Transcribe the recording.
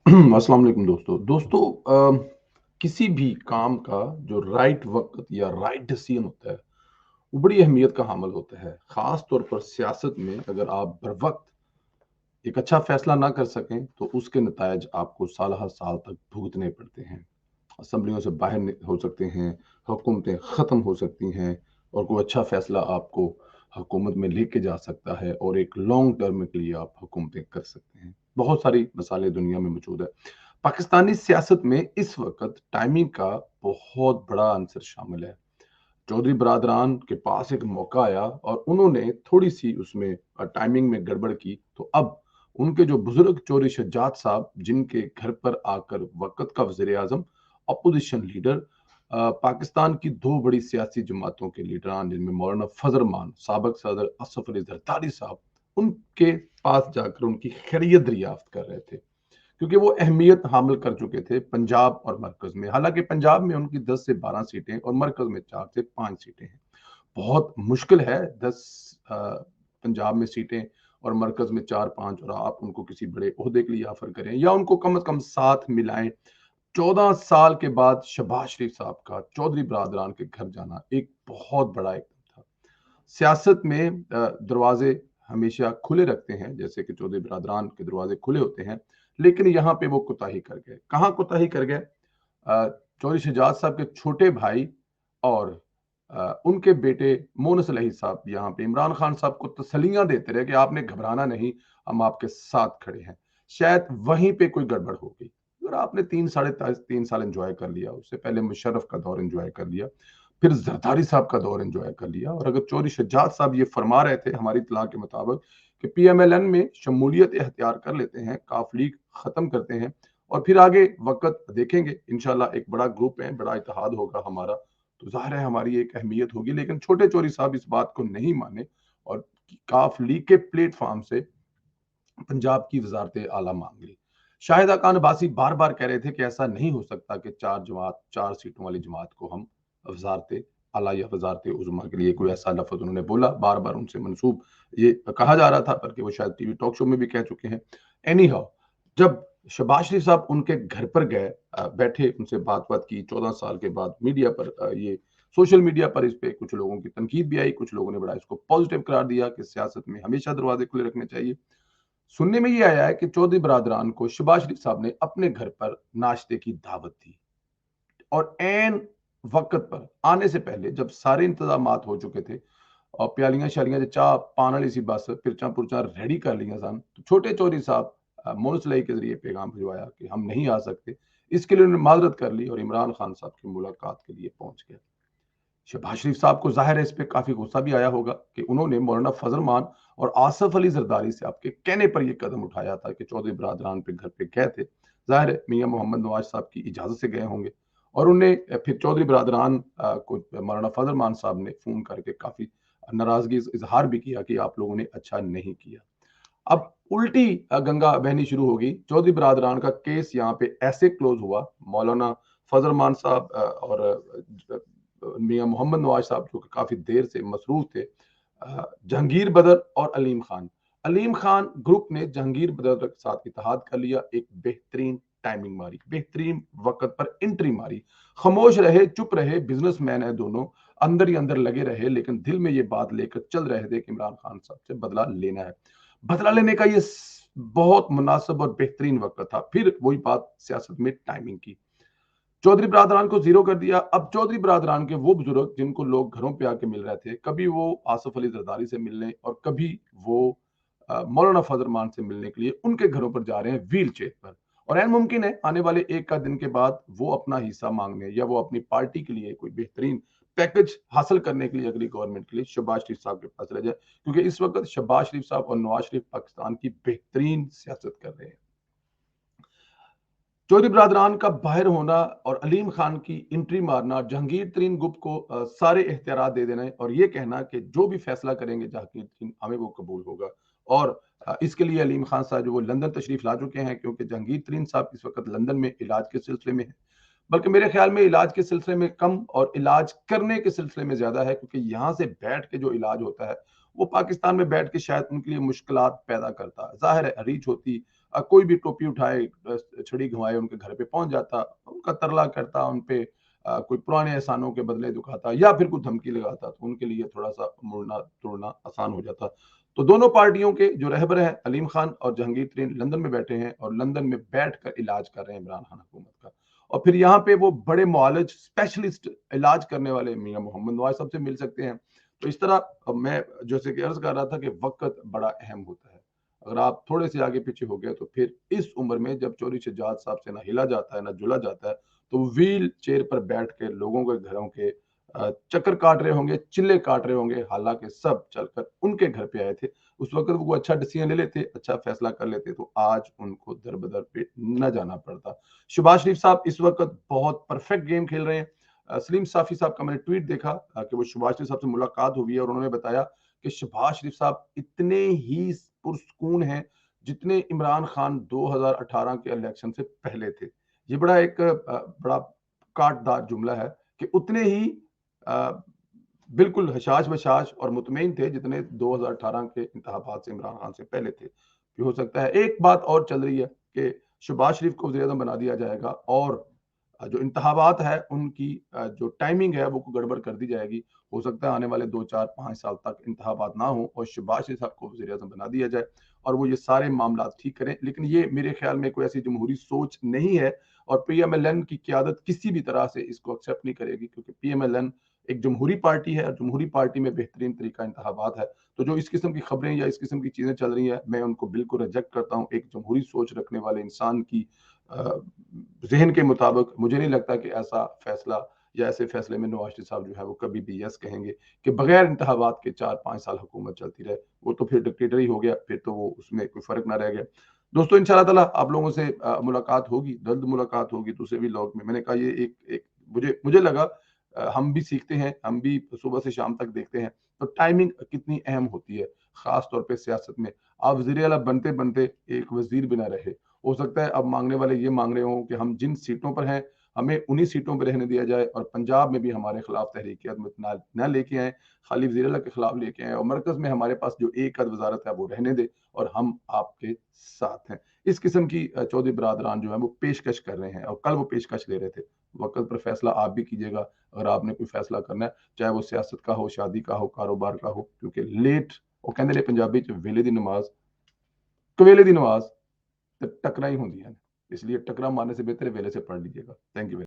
अस्सलाम वालेकुम किसी भी काम का जो राइट वक्त या राइट डिसीजन होता है वो बड़ी अहमियत का हामिल होता है। खास तौर पर सियासत में अगर आप बर वक्त एक अच्छा फैसला ना कर सकें तो उसके नतायज आपको साल हर साल तक भुगतने पड़ते हैं। असम्बलियों से बाहर हो सकते हैं, हुकूमतें ख़त्म हो सकती हैं और कोई अच्छा फैसला आपको हुकूमत में लेके जा सकता है और एक लॉन्ग टर्म के लिए आप हुकूमतें कर सकते हैं। बहुत सारी मिसालें दुनिया में मौजूद है। पाकिस्तानी सियासत में इस वक्त टाइमिंग का बहुत बड़ा अंसर शामिल है। चौधरी बरादरान के पास एक मौका आया और उन्होंने थोड़ी सी उसमें टाइमिंग में गड़बड़ की, तो अब उनके जो बुजुर्ग चौधरी शज्जाद साहब जिनके घर पर आकर वक्त का वजीर आजम, अपोजिशन लीडर, पाकिस्तान की दो बड़ी सियासी जमातों के लीडरान जिनमें मौलाना फजल मान, साबिक सदर असफ अली जरदारी साहब, उनके पास जाकर उनकी खैरियत दरियाफ्त कर रहे थे, क्योंकि वो अहमियत हामिल कर चुके थे पंजाब और मरकज में। हालांकि पंजाब में उनकी 10 से 12 सीटें और मरकज में 4 से 5 सीटें हैं। बहुत मुश्किल है 10 पंजाब में सीटें और मरकज में 4-5 और आप उनको किसी बड़े ओहदे के लिए ऑफर करें या उनको कम से कम साथ मिलाएं। 14 साल के बाद शहबाज शरीफ साहब का चौधरी बरादरान के घर जाना एक बहुत बड़ा एकदम था। सियासत में दरवाजे हमेशा खुले रखते हैं, जैसे कि चौधरी बरादरान के दरवाजे खुले होते हैं, लेकिन यहाँ पे वो कोताही कर गए। कहाँ कोताही कर गए? चौधरी शहजाद साहब के छोटे भाई और उनके बेटे मोनस अलही साहब यहाँ पे इमरान खान साहब को तसल्लियां देते रहे कि आपने घबराना नहीं, हम आपके साथ खड़े हैं। शायद वहीं पे कोई गड़बड़ हो गई। अगर आपने 3 साढ़े 3 साल एंजॉय कर लिया, उससे पहले मुशर्रफ का दौर एंजॉय कर लिया, फिर जरदारी साहब का दौर एंजॉय कर लिया, और अगर चौधरी शज्जाद साहब ये फरमा रहे थे हमारी इत्तला के मुताबिक कि पीएमएलएन में शमूलियत इख्तियार कर लेते हैं, काफ लीग खत्म करते हैं और फिर आगे वक्त देखेंगे, इंशाल्लाह एक बड़ा ग्रुप है, बड़ा इत्तेहाद होगा हमारा, तो जाहिर है हमारी एक अहमियत होगी। लेकिन छोटे चौधरी साहब इस बात को नहीं माने और काफ लीग के प्लेटफॉर्म से पंजाब की वजारत आला मांग ली। शाहिदा खान अब्बासी बार बार कह रहे थे कि ऐसा नहीं हो सकता कि 4 सीटों वाली जमात को हम वजारत आला या वजारत उज़्मा के लिए, कोई ऐसा लफ्ज उन्होंने बोला, बार बार उनसे मंसूब ये कहा जा रहा था, बल्कि वो शायद टीवी टॉक शो में भी कह चुके हैं। एनी हाउ, जब शहबाज शरीफ साहब उनके घर पर गए, बैठे, उनसे बात बात की 14 साल के बाद, मीडिया पर ये सोशल मीडिया पर इस पे कुछ लोगों की तनकीद भी आई, कुछ लोगों ने बड़ा इसको पॉजिटिव करार दिया कि सियासत में हमेशा दरवाजे खुले रखने चाहिए। सुनने में ये आया है कि चौधरी बरादरान को शहबाज शरीफ साहब ने अपने घर पर नाश्ते की दावत दी और एन वक्त पर आने से पहले जब सारे इंतजामात हो चुके थे और प्यालियां शालियां जो चाह पान वाली सी बस पिरचा पुरचा रेडी कर लिया सन, तो छोटे चौधरी साहब मोनसलाई के जरिए पैगाम भिजवाया कि हम नहीं आ सकते। इसके लिए उन्होंने माजरत कर ली और इमरान खान साहब की मुलाकात के लिए पहुंच गए। शहबाज शरीफ साहब को जाहिर है इस पे काफी गुस्सा भी आया होगा कि उन्होंने मौलाना फजल मान और आसफ अली जरदारी से आपके कहने पर यह कदम उठाया था कि चौधरी बरादरान पे घर पे गए थे। जाहिर है मियां मोहम्मद नवाज साहब की इजाजत से गए होंगे और उन्हें फिर चौधरी बरादरान को मौलाना फजल मान साहब ने फोन करके काफी नाराजगी इजहार भी किया कि आप लोगों ने अच्छा नहीं किया। अब उल्टी गंगा बहनी शुरू होगी। चौधरी बरादरान का केस यहाँ पे ऐसे क्लोज हुआ, मौलाना फजल मान साहब और मियां मोहम्मद नवाज साहब जो कि काफी देर से मसरूफ थे, जहांगीर बदर और अलीम खान ग्रुप ने जहांगीर बदर के साथ इत्तेहाद कर लिया। एक बेहतरीन टाइमिंग मारी, बेहतरीन वक्त पर एंट्री मारी। खामोश रहे, चुप रहे, बिजनेसमैन है दोनों, अंदर ही अंदर लगे रहे, लेकिन दिल में ये बात लेकर चल रहे थे कि इमरान खान साहब से बदला लेना है। बदला लेने का ये बहुत मुनासिब और बेहतरीन वक्त था। फिर वही बात सियासत में टाइमिंग की, चौधरी बरादरान को जीरो कर दिया। अब चौधरी बरादरान के वो बुजुर्ग जिनको लोग घरों पे आके मिल रहे थे, कभी वो आसफ अली जरदारी से मिलने और कभी वो मौलाना फजल मान से मिलने के लिए उनके घरों पर जा रहे हैं व्हील चेयर पर, और ऐन मुमकिन है आने वाले एक का दिन के बाद वो अपना हिस्सा मांगने या वो अपनी पार्टी के लिए कोई बेहतरीन पैकेज हासिल करने के लिए अगली गवर्नमेंट के लिए शहबाज शरीफ साहब के पास रह जाए, क्योंकि इस वक्त शहबाज शरीफ साहब और नवाज शरीफ पाकिस्तान की बेहतरीन सियासत कर रहे हैं। चौधरी बरादरान का बाहर होना और अलीम खान की एंट्री मारना, जहांगीर तरीन ग्रुप को सारे इख्तियारात दे देना और ये कहना कि जो भी फैसला करेंगे जहांगीर तरीन हमें वो कबूल होगा। और इसके लिए अलीम खान साहब जो वो लंदन तशरीफ ला चुके हैं, क्योंकि जहांगीर तरीन साहब इस वक्त लंदन में इलाज के सिलसिले में है, बल्कि मेरे ख्याल में इलाज के सिलसिले में कम और इलाज करने के सिलसिले में ज्यादा है, क्योंकि यहाँ से बैठ के जो इलाज होता है वो पाकिस्तान में बैठ के शायद उनके लिए मुश्किलात पैदा करता है। जाहिर है रीच होती, कोई भी टोपी उठाए, पे छड़ी घुमाए उनके घर पे पहुंच जाता, उनका तरला करता, उन पे कोई पुराने एहसानों के बदले दिखाता या फिर कुछ धमकी लगाता, तो उनके लिए थोड़ा सा मुड़ना तोड़ना आसान हो जाता। तो दोनों पार्टियों के जो रहबर हैं अलीम खान और जहांगीर तरीन लंदन में बैठे हैं और लंदन में बैठकर इलाज कर रहे हैं इमरान खान हुकूमत का। और फिर यहाँ पे वो बड़े मुआलिज स्पेशलिस्ट इलाज करने वाले मियां मोहम्मद नवाज साहब से मिल सकते हैं। तो इस तरह मैं जैसे कि अर्ज कर रहा था कि वक्त बड़ा अहम होता है। अगर आप थोड़े से आगे पीछे हो गए तो फिर इस उम्र में जब चोरी शजात साहब से ना हिला जाता है ना जुला जाता है, तो व्हील चेयर पर बैठ के लोगों के घरों के चक्कर काट रहे होंगे, चिल्ले काट रहे होंगे, हालांकि सब चलकर उनके घर पे आए थे। उस वक्त वो अच्छा डिसीजन ले लेते, अच्छा फैसला कर लेते, तो आज उनको दर बदर पे न जाना पड़ता। शहबाज शरीफ साहब इस वक्त बहुत परफेक्ट गेम खेल रहे हैं। सलीम साफी साहब का मैंने ट्वीट देखा कि वो शहबाज शरीफ साहब से मुलाकात हुई है और उन्होंने बताया कि शहबाज शरीफ साहब इतने ही पुरसकून हैं जितने इमरान खान 2018 के इलेक्शन से पहले थे। ये बड़ा एक बड़ा काटदार जुमला है कि उतने ही बिल्कुल हशाश बशाश और मुतमईन थे जितने 2018 के इंतखाबात से इमरान खान से पहले थे। भी हो सकता है एक बात और चल रही है कि शहबाज शरीफ को वज़ीर-ए-आज़म बना दिया जाएगा और जो इंतखाबात है उनकी जो टाइमिंग है वो गड़बड़ कर दी जाएगी। हो सकता है आने वाले 2, 4, 5 साल तक इंतखाबात ना हो और शहबाज शरीफ साहब को वज़ीर-ए-आज़म बना दिया जाए और वो ये सारे मामलात ठीक करें। लेकिन ये मेरे ख्याल में कोई ऐसी जमहूरी सोच नहीं है और पीएमएलएन की क़यादत किसी भी तरह से इसको एक्सेप्ट नहीं करेगी, क्योंकि पीएमएलएन एक जमहूरी पार्टी है और जमहूरी पार्टी में बेहतरीन तरीका इंतखाबात है। तो जो इस किस्म की खबरें या इस किस्म की चीज़ें चल रही हैं, मैं उनको बिल्कुल रिजेक्ट करता हूँ। एक जमहूरी सोच रखने वाले इंसान की ज़हन के मुताबिक मुझे नहीं लगता कि ऐसा फैसला या ऐसे फैसले में नवाज शरीफ साहब जो है वो कभी भी यस कहेंगे कि बगैर इंतखाबात के 4-5 साल हुकूमत चलती रहे। वो तो फिर डिक्टेटर ही हो गया, फिर तो वो उसमें कोई फ़र्क ना रह गया। दोस्तों इंशाअल्लाह ताला आप लोगों से मुलाकात होगी, जल्द मुलाकात होगी दूसरे व्लॉग में। मैंने कहा ये एक एक मुझे लगा हम भी सीखते हैं, हम भी सुबह से शाम तक देखते हैं, तो टाइमिंग कितनी अहम होती है, ख़ास तौर पे सियासत में। आप वज़ीर-ए-आला बनते-बनते एक वज़ीर भी ना रहे। हो सकता है अब माँगने वाले ये माँग रहे हों कि हम जिन सीटों पर हैं, हमें उन्हीं सीटों पे रहने दिया जाए और पंजाब में भी हमारे खिलाफ तहरीक-ए-अदम ना लेके आएँ, खाली वज़ीर-ए-आला के खिलाफ लेके आएँ और मरकज़ में हमारे पास जो एक आध वज़ारत है वो रहने दें और हम आपके साथ हैं। इस किस्म की चौधरी बरादरान जो है वो पेशकश कर रहे हैं और कल वो पेशकश ले रहे थे। वक़्त पर फैसला आप भी कीजिएगा अगर आपने कोई फैसला करना है, चाहे वो सियासत का हो, शादी का हो, कारोबार का हो, क्योंकि लेट वो कहंदे ने पंजाबी च वेले दी नमाज़ कवेले दी नमाज़ ते टकरा ही होंदियां ने। इसलिए टकरा मारने से बेहतर है वेले से पढ़ लीजिएगा। Thank you very